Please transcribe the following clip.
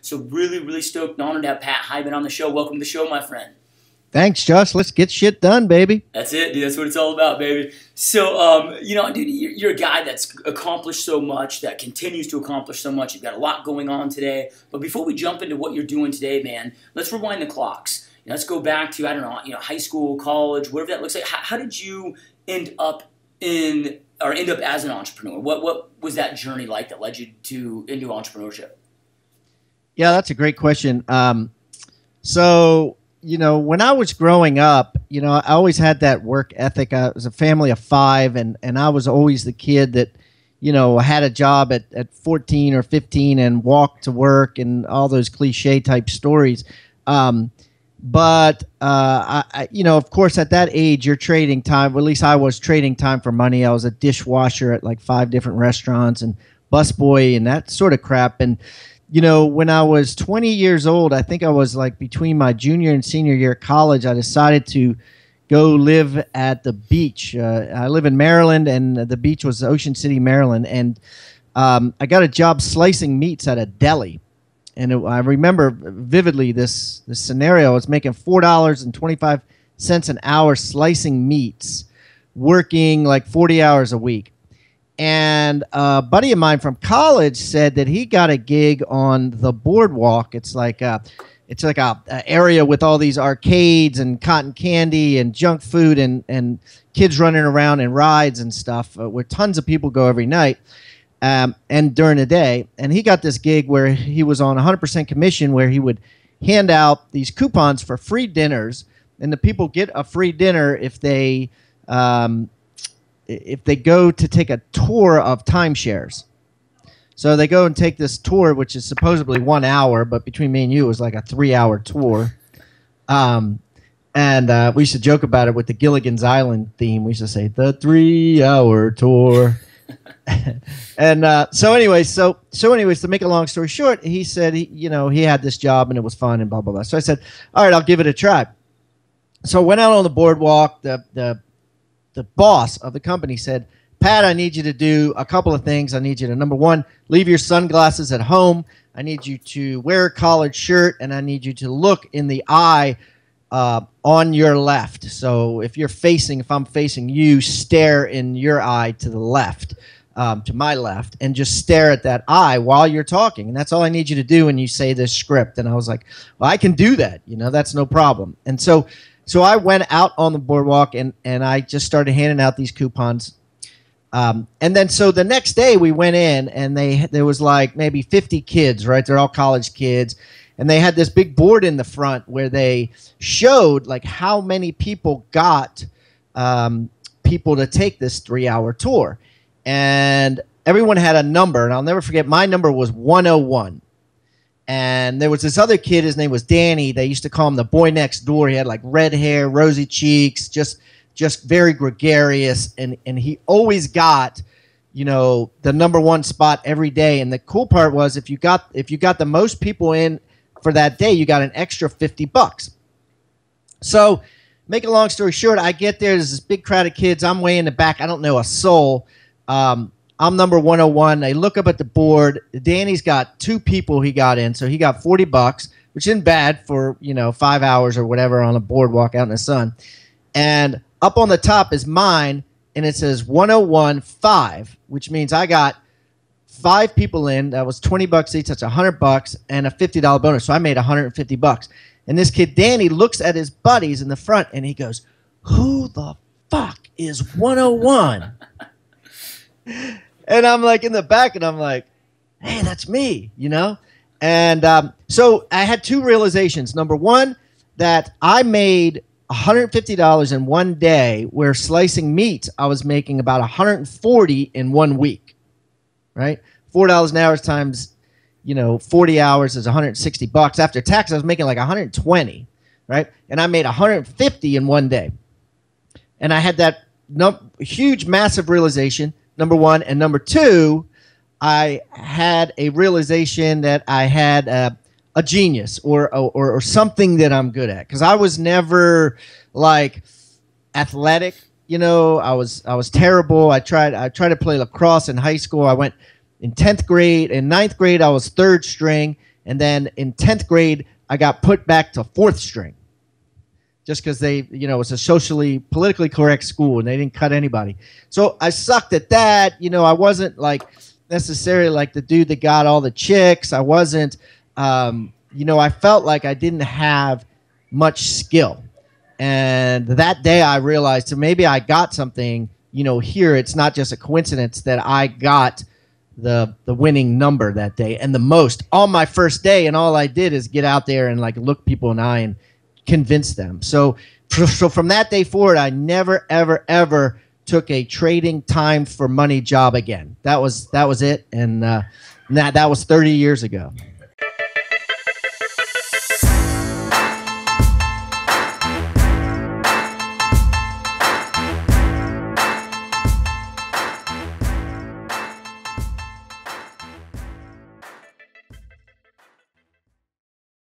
So really, really stoked and honored to have Pat Hiban on the show. Welcome to the show, my friend. Thanks, Josh. Let's get shit done, baby. That's it, dude. That's what it's all about, baby. So, dude, you're a guy that's accomplished so much, that continues to accomplish so much. You've got a lot going on today. But before we jump into what you're doing today, man, let's rewind the clocks. Let's go back to, I don't know, high school, college, whatever that looks like. How did you end up as an entrepreneur? What was that journey like that led you into entrepreneurship? Yeah, that's a great question. So, when I was growing up, I always had that work ethic. I was a family of 5, and I was always the kid that, had a job at 14 or 15 and walked to work and all those cliche type stories. But of course, at that age, you're trading time. Well, at least I was trading time for money. I was a dishwasher at like 5 different restaurants and busboy and that sort of crap. And when I was 20 years old, I think I was like between my junior and senior year at college, I decided to go live at the beach. I live in Maryland, and the beach was Ocean City, Maryland. And I got a job slicing meats at a deli. And I remember vividly this scenario. I was making $4.25 an hour slicing meats, working like 40 hours a week. And a buddy of mine from college said that he got a gig on the boardwalk. It's like a area with all these arcades and cotton candy and junk food and kids running around and rides and stuff where tons of people go every night. And during the day, and he got this gig where he was on 100% commission, where he would hand out these coupons for free dinners, and the people get a free dinner if they go to take a tour of timeshares. So they go and take this tour, which is supposedly 1 hour, but between me and you, it was like a 3-hour tour. And we used to joke about it with the Gilligan's Island theme. We used to say the 3-hour tour. And so anyways, to make a long story short, he said he had this job and it was fun and blah blah blah. So I said, all right, I'll give it a try. So I went out on the boardwalk. The boss of the company said, Pat, I need you to do a couple of things. I need you to, number one, leave your sunglasses at home. I need you to wear a collared shirt, and I need you to look in the eye on your left. So if I'm facing you, stare in your eye to the left, to my left, and just stare at that eye while you're talking. And that's all I need you to do when you say this script. And I was like, well, I can do that. That's no problem. And so I went out on the boardwalk and I just started handing out these coupons. And then so the next day we went in, and there was like maybe 50 kids, right? They're all college kids. And they had this big board in the front where they showed like how many people got people to take this 3-hour tour. And everyone had a number, and I'll never forget, my number was 101. And there was this other kid, his name was Danny. They used to call him the boy next door. He had like red hair, rosy cheeks, just very gregarious. And he always got, the number 1 spot every day. And the cool part was if you got the most people in for that day, you got an extra $50. So make a long story short, I get there. There's this big crowd of kids. I'm way in the back. I don't know a soul. I'm number 101. I look up at the board. Danny's got 2 people he got in, so he got $40, which isn't bad for 5 hours or whatever on a boardwalk out in the sun. And up on the top is mine, and it says 101.5, which means I got 5 people in. That was $20 each. That's $100 and a $50 bonus. So I made $150. And this kid Danny looks at his buddies in the front, and he goes, "Who the fuck is 101?" And I'm like in the back, and I'm like, hey, that's me, And so I had 2 realizations. Number one, that I made $150 in one day, where slicing meat, I was making about $140 in 1 week, right? $4 an hour times, 40 hours is $160. After tax, I was making like $120, right? And I made $150 in 1 day. And I had that huge, massive realization, number one. And number two, I had a realization that I had a genius or something that I'm good at. Because I was never like athletic, I was terrible. I tried to play lacrosse in high school. I went in 10th grade. In 9th grade, I was third string. And then in 10th grade, I got put back to 4th string just because they, you know, it was a socially, politically correct school and they didn't cut anybody. So I sucked at that. You know, I wasn't like necessarily like the dude that got all the chicks. I wasn't, you know, I felt like I didn't have much skill. And that day I realized so maybe I got something, you know, here. It's not just a coincidence that I got the winning number that day and the most on my first day. And all I did is get out there and like look people in the eye and convince them. So from that day forward, I never, ever, ever took a trading time for money job again. That was it. And that was 30 years ago.